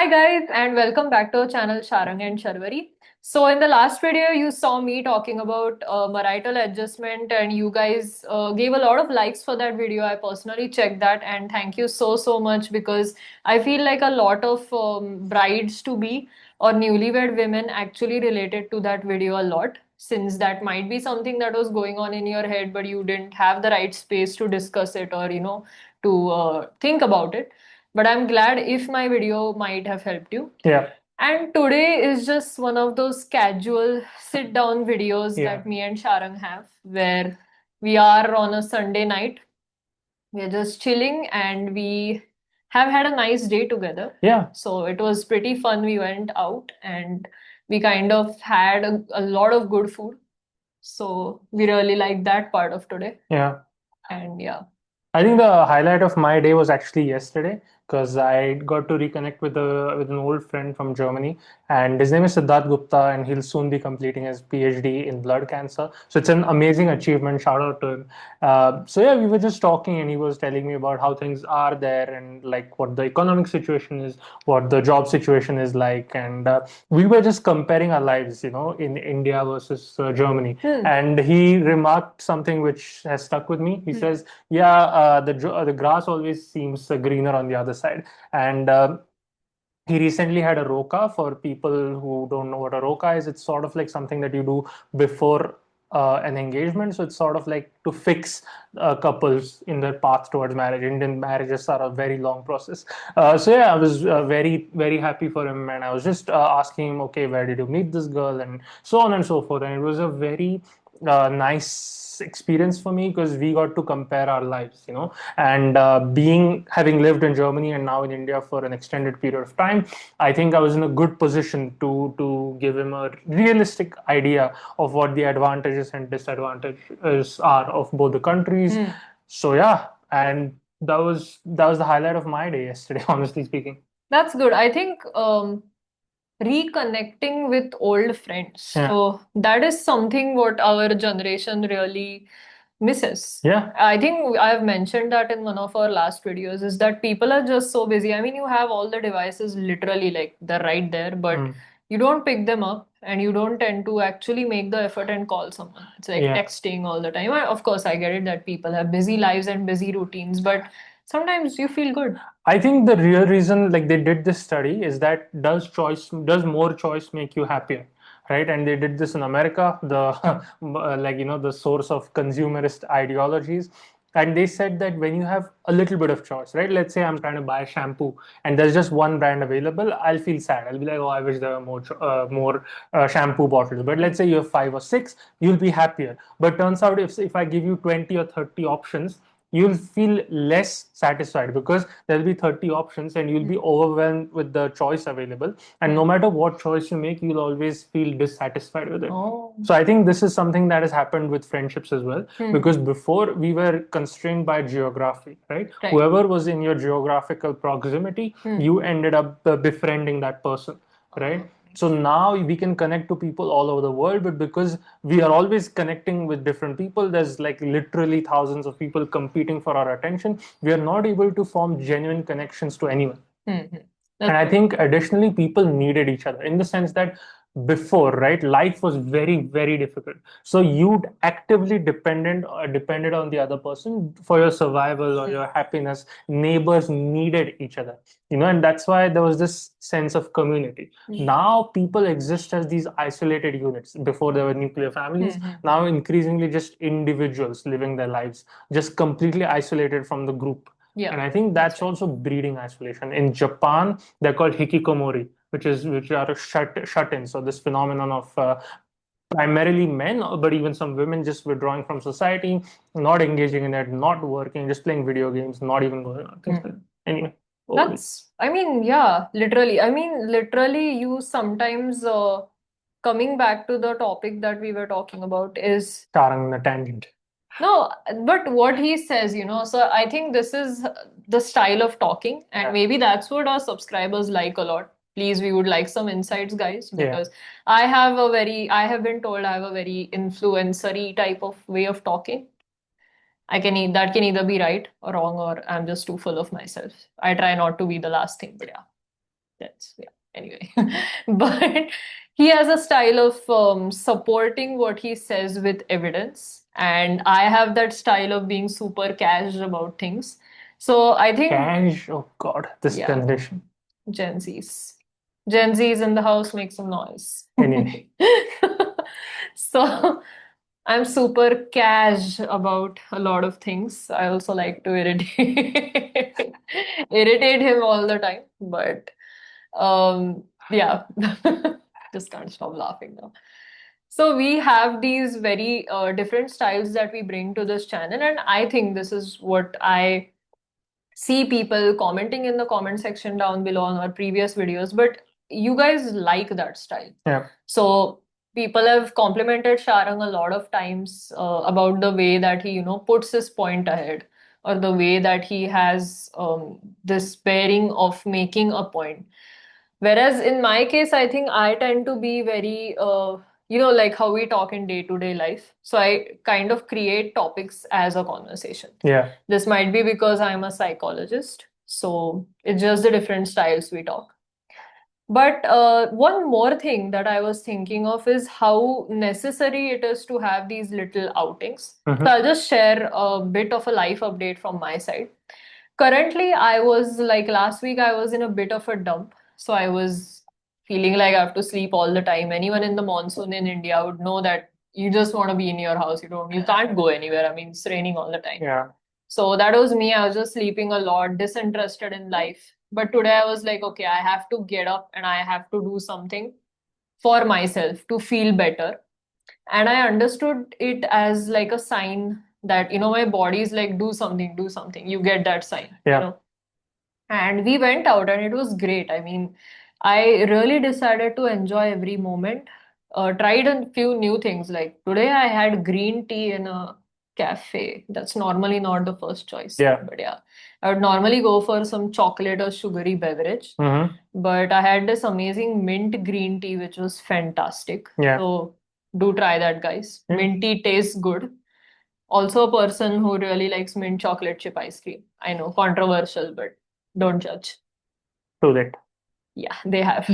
Hi guys, and welcome back to our channel Sharang and Sharvari. So in the last video, you saw me talking about marital adjustment, and you guys gave a lot of likes for that video. I personally checked that, and thank you so much, because I feel like a lot of brides to be or newlywed women actually related to that video a lot, since that might be something that was going on in your head, but you didn't have the right space to discuss it, or to think about it. But I'm glad if my video might have helped you. Yeah, And today is just one of those casual sit down videos yeah, that me and Sharang have, where we are on a Sunday night. We're just chilling and we have had a nice day together. yeah. So it was pretty fun. We went out and we kind of had a lot of good food. So we really like that part of today. Yeah. And yeah. I think the highlight of my day was actually yesterday because I got to reconnect with an old friend from Germany, and his name is Siddharth Gupta, and he'll soon be completing his PhD in blood cancer. So it's an amazing achievement. Shout out to him. So yeah, we were just talking, and he was telling me about how things are there, and like what the economic situation is, what the job situation is like, and we were just comparing our lives, in India versus Germany. And he remarked something which has stuck with me. He says, yeah, the grass always seems greener on the other side. And he recently had a roka. For people who don't know what a roka is, it's sort of like something that you do before an engagement. So it's sort of like to fix couples in their path towards marriage. Indian marriages are a very long process. So yeah, I was very happy for him, and I was just asking him, okay, where did you meet this girl, and so on and so forth. And it was a very nice experience for me because we got to compare our lives, and being having lived in Germany and now in India for an extended period of time, I think I was in a good position to give him a realistic idea of what the advantages and disadvantages are of both the countries. So yeah, and that was the highlight of my day yesterday, honestly speaking. That's good. I think reconnecting with old friends. Yeah, So that is something what our generation really misses. yeah, I think I've mentioned that in one of our last videos, is that people are just so busy. I mean, you have all the devices literally like they're right there, but you don't pick them up and you don't tend to actually make the effort and call someone. It's like yeah. texting all the time. Of course, I get it that people have busy lives and busy routines, but sometimes you feel good. I think the real reason, like they did this study, is that does more choice make you happier, right? And they did this in America, the like the source of consumerist ideologies, and they said that when you have a little bit of choice, right? Let's say I'm trying to buy shampoo and there's just one brand available, I'll feel sad. I'll be like, oh, I wish there were more shampoo bottles. But let's say you have 5 or 6, you'll be happier. But turns out if I give you 20 or 30 options, you'll feel less satisfied because there'll be 30 options and you'll be overwhelmed with the choice available, and no matter what choice you make, you'll always feel dissatisfied with it. Oh. So I think this is something that has happened with friendships as well, because before we were constrained by geography, right? Whoever was in your geographical proximity, you ended up befriending that person, right? So now we can connect to people all over the world, but because we are always connecting with different people, there's like literally thousands of people competing for our attention. We are not able to form genuine connections to anyone. And I think additionally, people needed each other in the sense that before, right, life was very difficult. So you'd actively depended on the other person for your survival or your happiness. Neighbors needed each other, and that's why there was this sense of community. Now people exist as these isolated units. Before there were nuclear families, now increasingly just individuals living their lives, just completely isolated from the group. Yeah. And I think that's also breeding isolation. In Japan, they're called hikikomori, which are shut in. So this phenomenon of primarily men, but even some women just withdrawing from society, not engaging in it, not working, just playing video games, not even going out. Things like that. Anyway, I mean, yeah, literally. I mean, literally, you sometimes coming back to the topic that we were talking about is Sharang the tangent. no, but what he says, so I think this is the style of talking, and maybe that's what our subscribers like a lot. Please, we would like some insights, guys, because I have been told I have a very influencery type of way of talking. That can either be right or wrong, or I'm just too full of myself. I try not to be the last thing, but yeah. That's yeah. Anyway, but he has a style of supporting what he says with evidence, and I have that style of being super cash about things. So I think, Cash, oh God, this yeah, generation. Gen Zs. Gen Zs in the house make some noise. Anyway, So I'm super cash about a lot of things. I also like to irritate him all the time, but yeah, just can't stop laughing now. So we have these very different styles that we bring to this channel, and I think this is what I see people commenting in the comment section down below on our previous videos, but you guys like that style. yeah. So people have complimented Sharang a lot of times about the way that he, puts his point ahead, or the way that he has this bearing of making a point. Whereas in my case, I think I tend to be very, like how we talk in day-to-day life. So I kind of create topics as a conversation. Yeah. This might be because I'm a psychologist. So it's just the different styles we talk. But one more thing that I was thinking of is how necessary it is to have these little outings. Mhm. So I'll just share a bit of a life update from my side. Currently, I was like last week, I was in a bit of a dump. So I was feeling like I have to sleep all the time. Anyone in the monsoon in India would know that you just want to be in your house. You can't go anywhere. I mean, it's raining all the time. Yeah. So that was me. I was just sleeping a lot, disinterested in life. But today I was like, okay, I have to get up and I have to do something for myself to feel better. And I understood it as like a sign that, my body is like, do something, do something. You get that sign, Yeah. And we went out and it was great. I mean, I really decided to enjoy every moment. Tried a few new things. Like today I had green tea in a cafe. That's normally not the first choice. Yeah. But yeah, I would normally go for some chocolate or sugary beverage. Mm-hmm. But I had this amazing mint green tea, which was fantastic. Yeah. So do try that, guys. Yeah. Mint tea tastes good. Also, a person who really likes mint chocolate chip ice cream. I know, controversial, but don't judge. True that. Yeah, they have.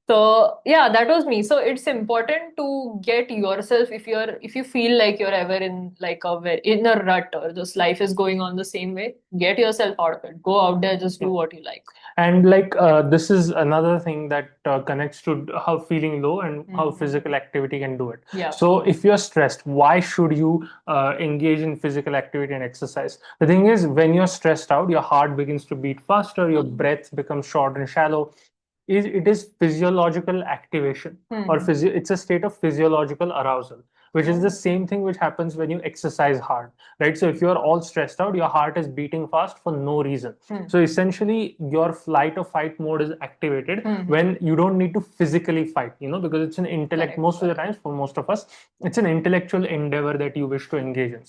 So yeah, that was me. So it's important to get yourself if you feel like you're ever in like in a rut or just life is going on the same way, get yourself out of it. Go out there, just do what you like. And like this is another thing that connects to how feeling low and how physical activity can do it. Yeah. So if you're stressed, why should you engage in physical activity and exercise? The thing is, when you're stressed out, your heart begins to beat faster, your breath becomes short and shallow. It is physiological activation, or it's a state of physiological arousal, which is the same thing which happens when you exercise hard, right? So if you're all stressed out, your heart is beating fast for no reason. So essentially your flight or fight mode is activated when you don't need to physically fight, because it's an intellect. Correct. Most of the times, for most of us, it's an intellectual endeavor that you wish to engage in.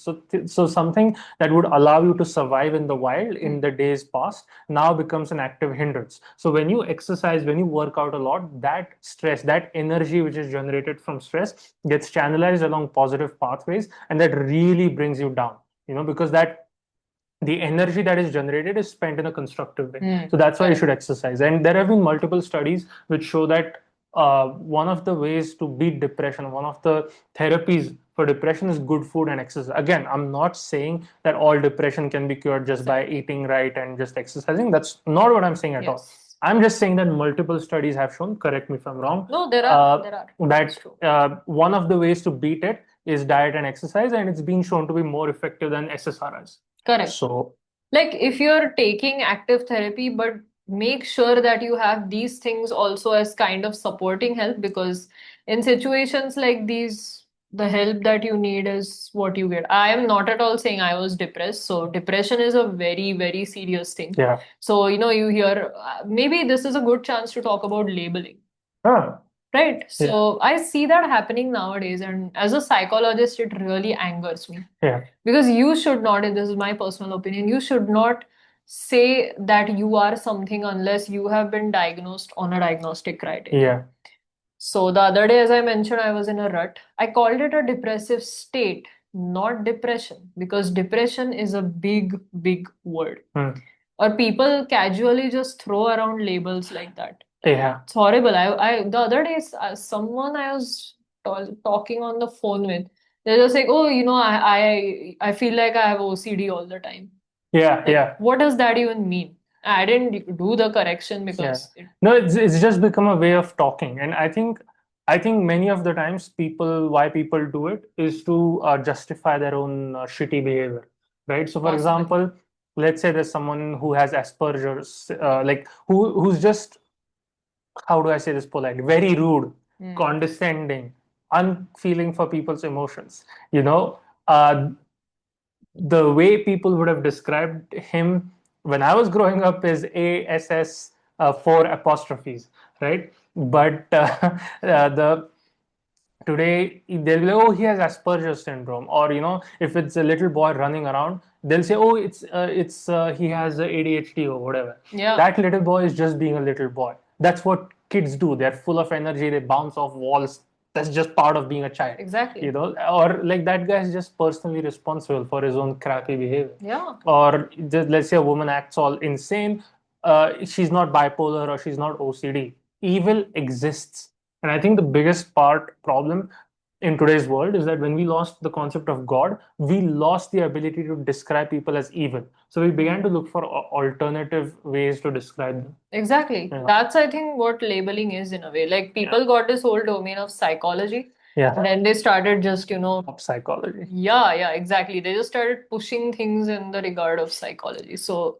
So something that would allow you to survive in the wild in the days past now becomes an active hindrance. So when you exercise, when you work out a lot, that stress, that energy which is generated from stress gets channelized along positive pathways, and that really brings you down, because the energy that is generated is spent in a constructive way. So that's why you should exercise. And there have been multiple studies which show that one of the ways to beat depression, one of the therapies for depression is good food and exercise. Again, I'm not saying that all depression can be cured just by eating right and just exercising. That's not what I'm saying at all. I'm just saying that multiple studies have shown, correct me if I'm wrong. No, there are. That one of the ways to beat it is diet and exercise, and it's been shown to be more effective than SSRIs. Correct. So, like if you're taking active therapy, but make sure that you have these things also as kind of supporting help, because in situations like these, the help that you need is what you get. I am not at all saying I was depressed. So depression is a very, very serious thing. yeah. So, you hear, maybe this is a good chance to talk about labeling. Huh. Right. So I see that happening nowadays. And as a psychologist, it really angers me. Yeah. Because you should not, and this is my personal opinion, you should not say that you are something unless you have been diagnosed on a diagnostic criteria. Yeah. So the other day, as I mentioned, I was in a rut. I called it a depressive state, not depression, because depression is a big, big word. or people casually just throw around labels like that. Yeah. It's horrible. The other day, someone I was talking on the phone with, they're just like, oh, I feel like I have OCD all the time. Yeah, Like, yeah. what does that even mean? I didn't do the correction Yeah. because No, it's just become a way of talking, and I think many of the times why people do it is to justify their own shitty behavior, right? So, for possible. example, let's say there's someone who has Asperger's, like who's just, how do I say this politely? Very rude, condescending, unfeeling for people's emotions. You know, the way people would have described him when I was growing up is ASS, four apostrophes, right? But the today they'll be like, oh, he has Asperger's syndrome, or if it's a little boy running around, they'll say, oh, it's he has ADHD or whatever. Yeah. That little boy is just being a little boy. That's what kids do. They're full of energy. They bounce off walls. That's just part of being a child. Exactly. Or like that guy is just personally responsible for his own crappy behavior. Yeah. Or just, let's say a woman acts all insane. She's not bipolar or she's not OCD. Evil exists. And I think the biggest problem in today's world is that when we lost the concept of God, we lost the ability to describe people as evil. So we began to look for alternative ways to describe them. Exactly. Yeah. That's, I think, what labeling is in a way. Like, people got this whole domain of psychology. Yeah. And then they started just, Of psychology. yeah, exactly. They just started pushing things in the regard of psychology. So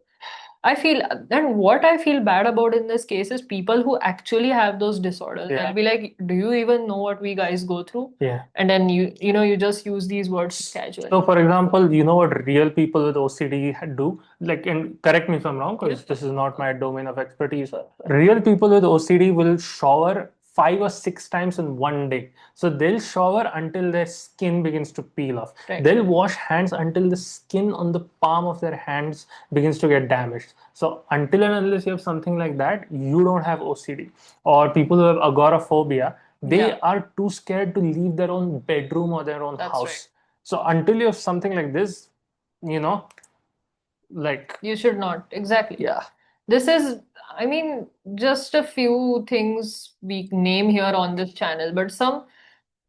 I feel, and what I feel bad about in this case is people who actually have those disorders. Yeah. They'll be like, do you even know what we guys go through? Yeah. And then you just use these words casually. So, for example, you know what real people with OCD do? Like, and correct me if I'm wrong, because this is not my domain of expertise. Real people with OCD will shower 5 or 6 times in one day. So they'll shower until their skin begins to peel off. Right. They'll wash hands until the skin on the palm of their hands begins to get damaged. So until and unless you have something like that, you don't have OCD. Or people who have agoraphobia, they are too scared to leave their own bedroom or their own house. Right. So until you have something like this, like, you should not. Exactly. Yeah. This is, I mean, just a few things we name here on this channel, but some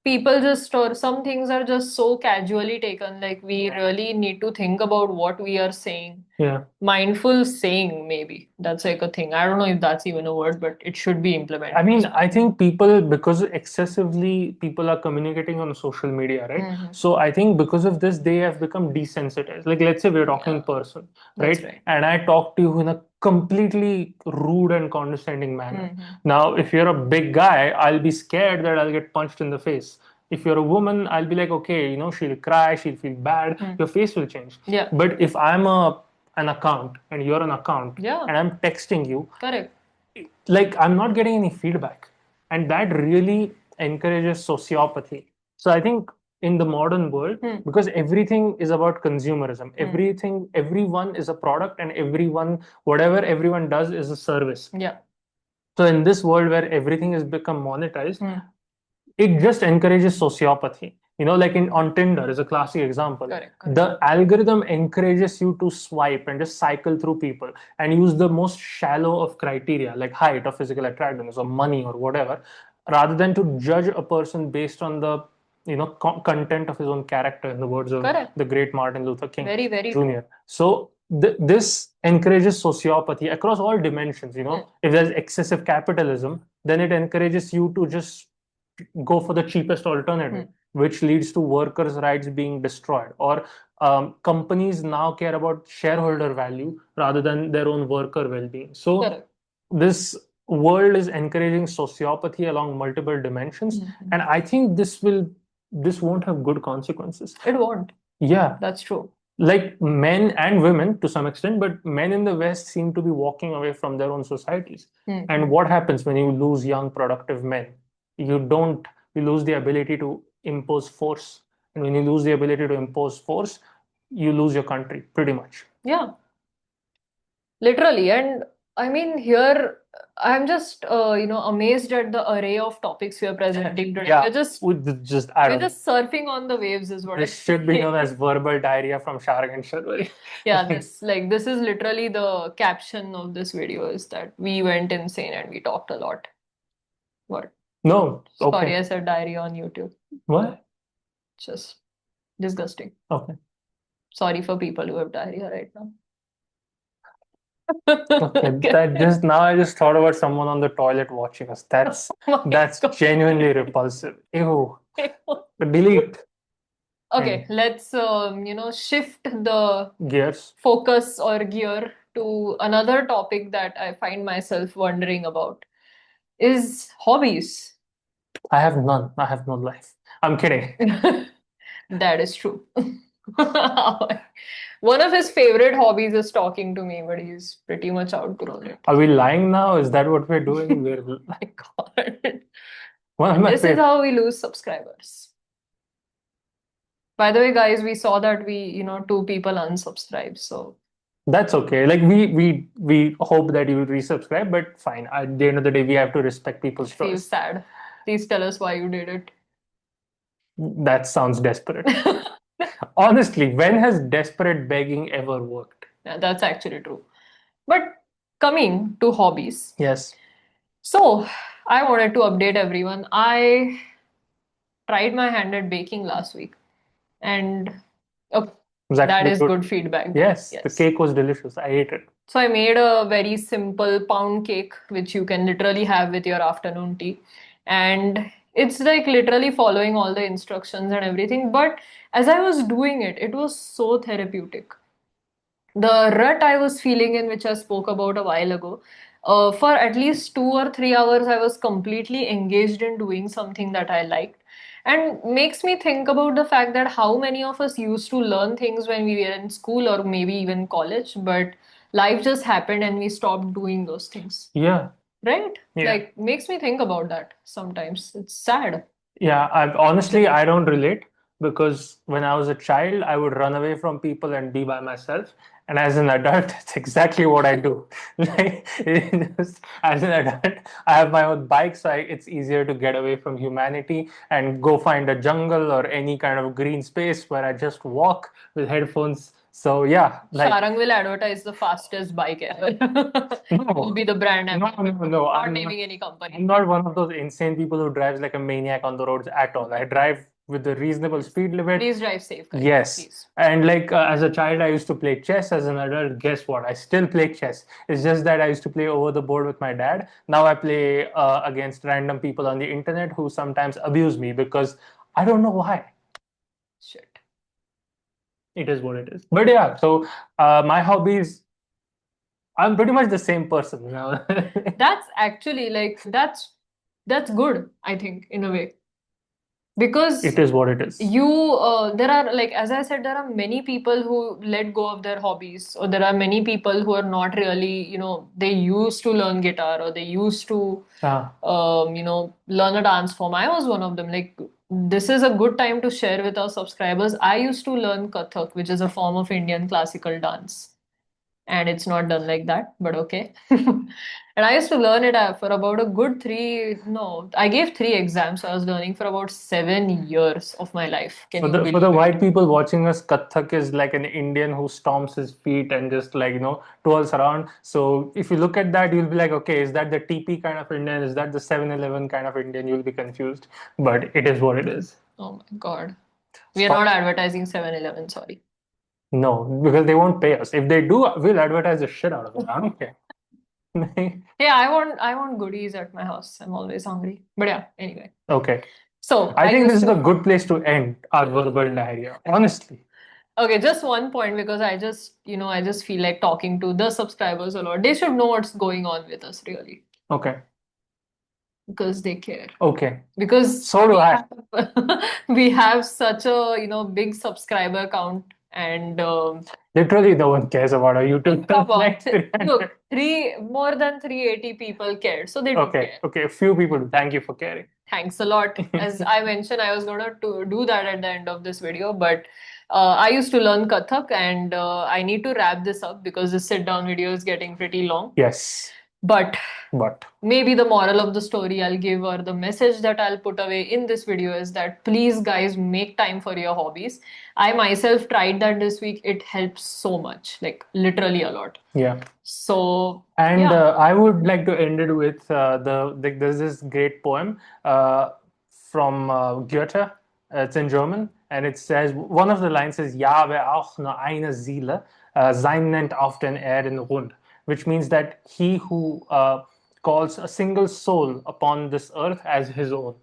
people just, or some things are just so casually taken. Like, we really need to think about what we are saying. Yeah. Mindful saying, maybe. That's like a thing. I don't know if that's even a word, but it should be implemented. I mean, I think because excessively people are communicating on social media, right? So I think because of this, they have become desensitized. Like, let's say we're talking in person, That's right? And I talk to you in a completely rude and condescending manner. Now, if you're a big guy, I'll be scared that I'll get punched in the face. If you're a woman, I'll be like, okay, she'll cry, she'll feel bad, your face will change. Yeah. But if I'm an account and you're an account, and I'm texting you, Correct. like, I'm not getting any feedback, and that really encourages sociopathy. So I think in the modern world, because everything is about consumerism, everyone is a product, and whatever everyone does is a service. Yeah. So in this world where everything has become monetized, it just encourages sociopathy. Like on Tinder is a classic example. Correct. The algorithm encourages you to swipe and just cycle through people and use the most shallow of criteria, like height or physical attractiveness or money or whatever, rather than to judge a person based on the content of his own character, in the words of the great Martin Luther King Very Jr. So this encourages sociopathy across all dimensions. If there's excessive capitalism, then it encourages you to just go for the cheapest alternative, which leads to workers' rights being destroyed. Or companies now care about shareholder value rather than their own worker well-being. So this world is encouraging sociopathy along multiple dimensions, and I think this won't have good consequences. It won't. Yeah, that's true. Like men and women to some extent, but men in the West seem to be walking away from their own societies. And what happens when you lose young, productive men? You lose the ability to impose force. And when you lose the ability to impose force, you lose your country, pretty much. Yeah. Literally. And I mean, here, I'm just amazed at the array of topics we are presenting today. Yeah, We're just I we're don't know. just surfing on the waves is what I This should be say. known as verbal diarrhea from Sharang and Sharvari. Yeah, this is literally the caption of this video is that we went insane and we talked a lot. What? No, Sorry, okay. I said diarrhea on YouTube. What? Just disgusting. Okay. Sorry for people who have diarrhea right now. Okay, that just now I just thought about someone on the toilet watching us. That's Oh my that's God. genuinely repulsive. Ew. Delete. Okay, And let's shift the gears. focus or gear to another topic that I find myself wondering about is hobbies. I have none. I have no life. I'm kidding. That is true. One of his favorite hobbies is talking to me, but he's pretty much outgrown it. Are we lying now? Is that what we're doing? My God. One of my This is how we lose subscribers. By the way, guys, we saw that two people unsubscribed, so That's okay. Like we hope that you will resubscribe, but fine. At the end of the day, we have to respect people's feel choice. sad. Please tell us why you did it. That sounds desperate. Honestly, when has desperate begging ever worked? Yeah, that's actually true. But coming to hobbies. Yes. So, I wanted to update everyone. I tried my hand at baking last week, and oh, Was that actually is good. good feedback. Yes, the Yes. cake was delicious. I ate it. So I made a very simple pound cake, which you can literally have with your afternoon tea. And it's like literally following all the instructions and everything. But as I was doing it, it was so therapeutic. The rut I was feeling in, which I spoke about a while ago, for at least 2 or 3 hours, I was completely engaged in doing something that I liked. And makes me think about the fact that how many of us used to learn things when we were in school or maybe even college, but life just happened and we stopped doing those things. Yeah. Right? Yeah. Like, makes me think about that sometimes. It's sad. Yeah, honestly, I don't relate because when I was a child, I would run away from people and be by myself. And as an adult, that's exactly what I do. Like, as an adult, I have my own bike, so it's easier to get away from humanity and go find a jungle or any kind of green space where I just walk with headphones. So yeah, like Sharang will advertise the fastest bike ever. Will be the brand no, ambassador. no, no. Not naming any company. I'm not one of those insane people who drives like a maniac on the roads at all. I drive with a reasonable speed limit. Please drive safe, guys. Yes. Please. And like as a child, I used to play chess. As an adult, guess what? I still play chess. It's just that I used to play over the board with my dad. Now I play against random people on the internet who sometimes abuse me because I don't know why. Shit. It is what it is. But yeah, so my hobbies, I'm pretty much the same person now. That's actually like that's good, I think, in a way. Because It is what it is. there are, like, as I said, there are many people who let go of their hobbies, or there are many people who are not really, they used to learn guitar or they used to, Ah. learn a dance form. I was one of them. Like, this is a good time to share with our subscribers. I used to learn Kathak, which is a form of Indian classical dance. And it's not done like that, but okay. And I used to learn it for about a good I gave 3 exams. So I was learning for about 7 years of my life. Can you For believe the it? white people watching us, Kathak is like an Indian who stomps his feet and just like twirls around. So if you look at that, you'll be like, okay, is that the TP kind of Indian? Is that the 7-Eleven kind of Indian? You'll be confused, but it is what it is. Oh my God. We are not advertising 7-Eleven, sorry. No, because they won't pay us. If they do, we'll advertise the shit out of it. I don't care. Yeah, I want goodies at my house. I'm always hungry. But yeah, anyway. Okay. So I think this is a good place to end our verbal diarrhea, honestly. Okay, just one point because I just feel like talking to the subscribers a lot. They should know what's going on with us, really. Okay. Because they care. Okay. Because so do I. We have such a big subscriber count, and literally no one cares about our YouTube. Come on. Look, more than 380 people cared, so they do care. Okay, a few people do. Thank you for caring. Thanks a lot. As I mentioned, I was gonna do that at the end of this video, but I used to learn Kathak, and I need to wrap this up because the sit down video is getting pretty long. Yes. But But maybe the moral of the story I'll give, or the message that I'll put away in this video, is that please, guys, make time for your hobbies. I myself tried that this week. It helps so much, like literally a lot. yeah. So, And yeah. I would like to end it with there's this great poem from Goethe. It's in German, and it says one of the lines says "Ja, wer auch nur eine Seele sein nennt auf den Erden rund," which means that he who calls a single soul upon this earth as his own.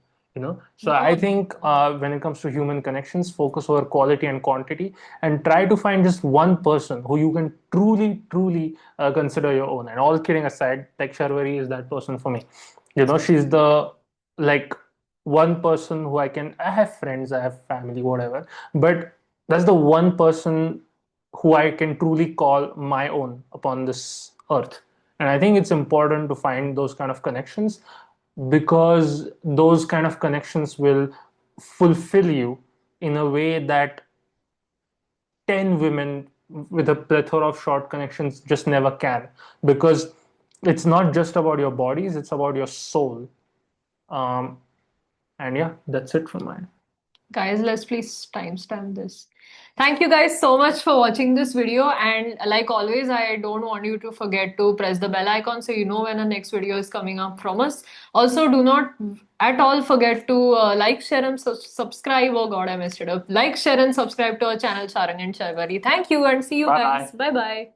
So I Wow. think when it comes to human connections, focus over quality and quantity, and try to find just one person who you can truly consider your own. And all kidding aside, like Sharvari is that person for me. She's the like one person who I have friends, I have family, whatever, but that's the one person who I can truly call my own upon this earth. And I think it's important to find those kind of connections, because those kind of connections will fulfill you in a way that 10 women with a plethora of short connections just never can, because it's not just about your bodies, it's about your soul. And yeah, that's it from mine. Guys, let's please timestamp this. Thank you guys so much for watching this video. And like always, I don't want you to forget to press the bell icon so you know when the next video is coming up from us. Also, do not at all forget to like, share, and subscribe. Oh God, I messed it up. Like, share, and subscribe to our channel, Sharang and Sharvari. Thank you and see you Bye. guys. Bye bye.